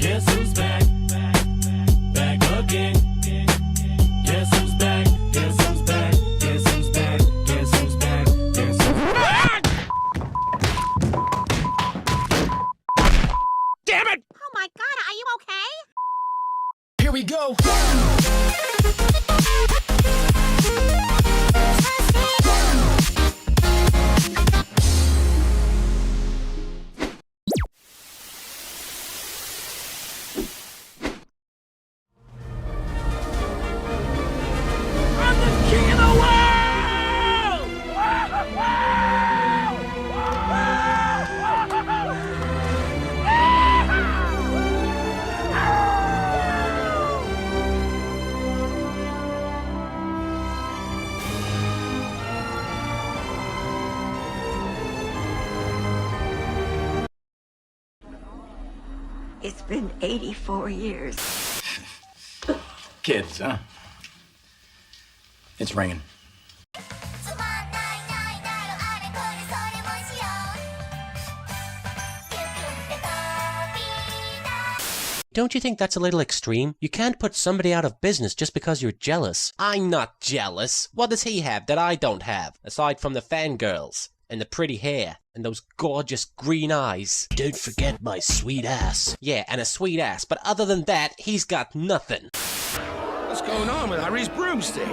Guess who's back? Back again. Guess who's back? Guess who's back? Guess who's back? Guess who's back? Guess who's back? Damn it! Oh my God, are you okay? Here we go. I'm the king of the world! It's been 84 years. Kids, huh? It's ringing. Don't you think that's a little extreme? You can't put somebody out of business just because you're jealous. I'm not jealous. What does he have that I don't have, aside from the fangirls? And the pretty hair, and those gorgeous green eyes. Don't forget my sweet ass. Yeah, and a sweet ass, but other than that, he's got nothing. What's going on with Harry's broomstick?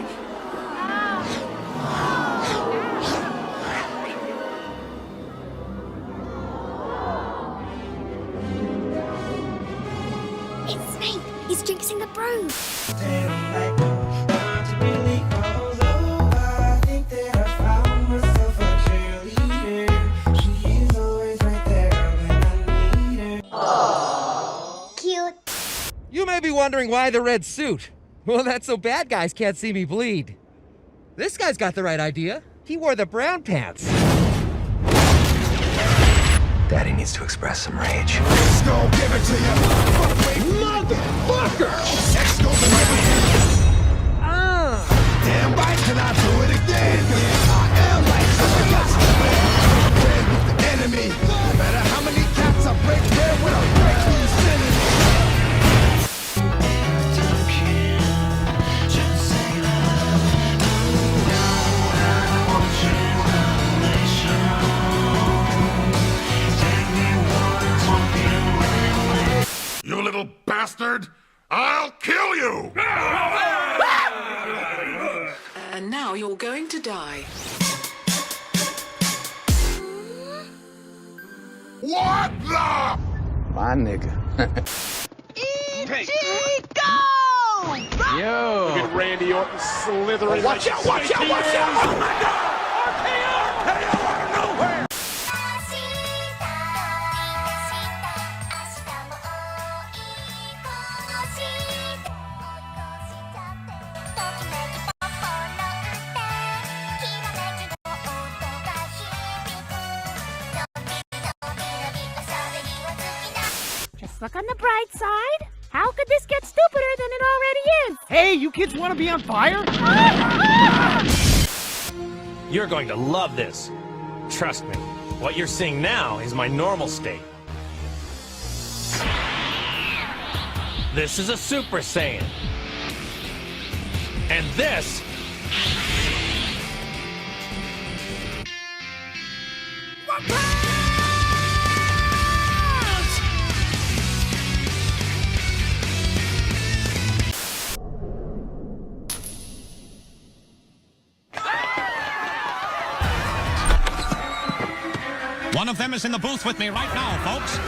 It's Snape. He's jinxing the broom. Cute. You may be wondering why the red suit. Well, that's so bad guys can't see me bleed. This guy's got the right idea. He wore the brown pants. Daddy needs to express some rage. Let's go give it to you. Motherfucker! Sex goes in my Damn right, can I do it again? I am like with the enemy. No matter how many cats I break, where will I break these sinners? You little bastard! I'll kill you! And now you're going to die. What the? My nigga. Yo! Look at Randy Orton slithering. Watch out, watch out, watch out! Oh my God! RKO! KO out of nowhere! Just look on the bright side. How could this get stupider than it already is? Hey, you kids want to be on fire? You're going to love this. Trust me. What you're seeing now is my normal state. This is a Super Saiyan. And this... One of them is in the booth with me right now, folks.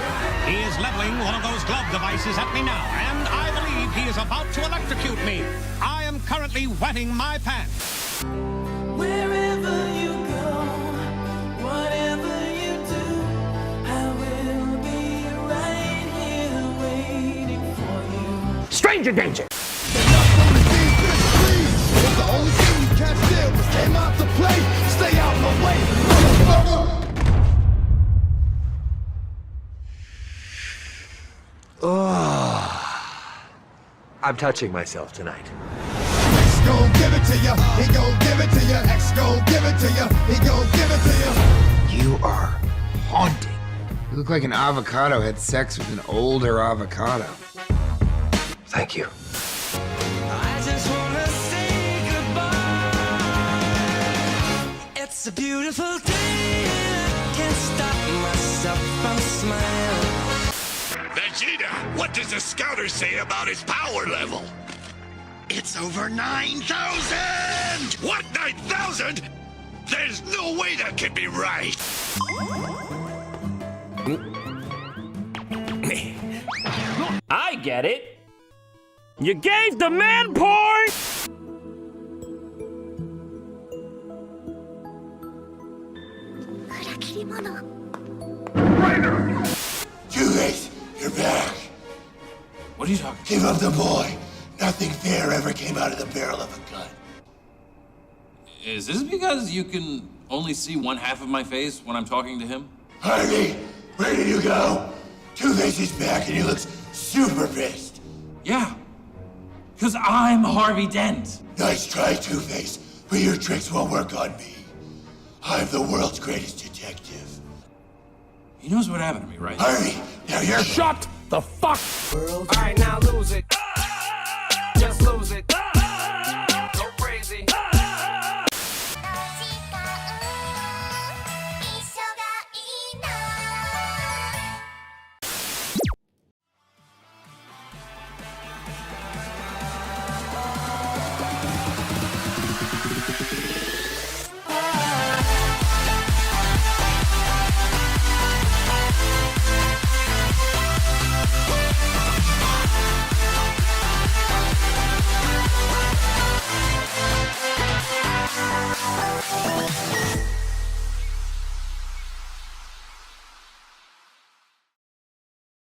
He is leveling one of those glove devices at me now, and I believe he is about to electrocute me. I am currently wetting my pants. Wherever you go, whatever you do, I will be right here waiting for you. Stranger danger! The only thing you can't steal was came out to play. Stay out my way, motherfucker! I'm touching myself tonight. X gon' give it to ya, he gon' give it to ya. X gon' give it to ya, he gon' give it to ya. You are haunting You look like an avocado had sex with an older avocado. Thank you. I just wanna say goodbye. It's a beautiful day. I can't stop myself from smiling. Vegeta, what does the scouter say about his power level? It's over 9,000! What, 9,000? There's no way that can be right! I get it. You gave the man porn! Two-Face, you're back. What are you talking Give up the boy. Nothing fair ever came out of the barrel of a gun. Is this because you can only see one half of my face when I'm talking to him? Harvey, where did you go? Two-Face is back and he looks super pissed. Yeah. Because I'm Harvey Dent. Nice try, Two-Face, but your tricks won't work on me. I'm the world's greatest detective. He knows what happened to me, right? Harvey, now you're... Shut the fuck! Alright, now lose it. Just lose it.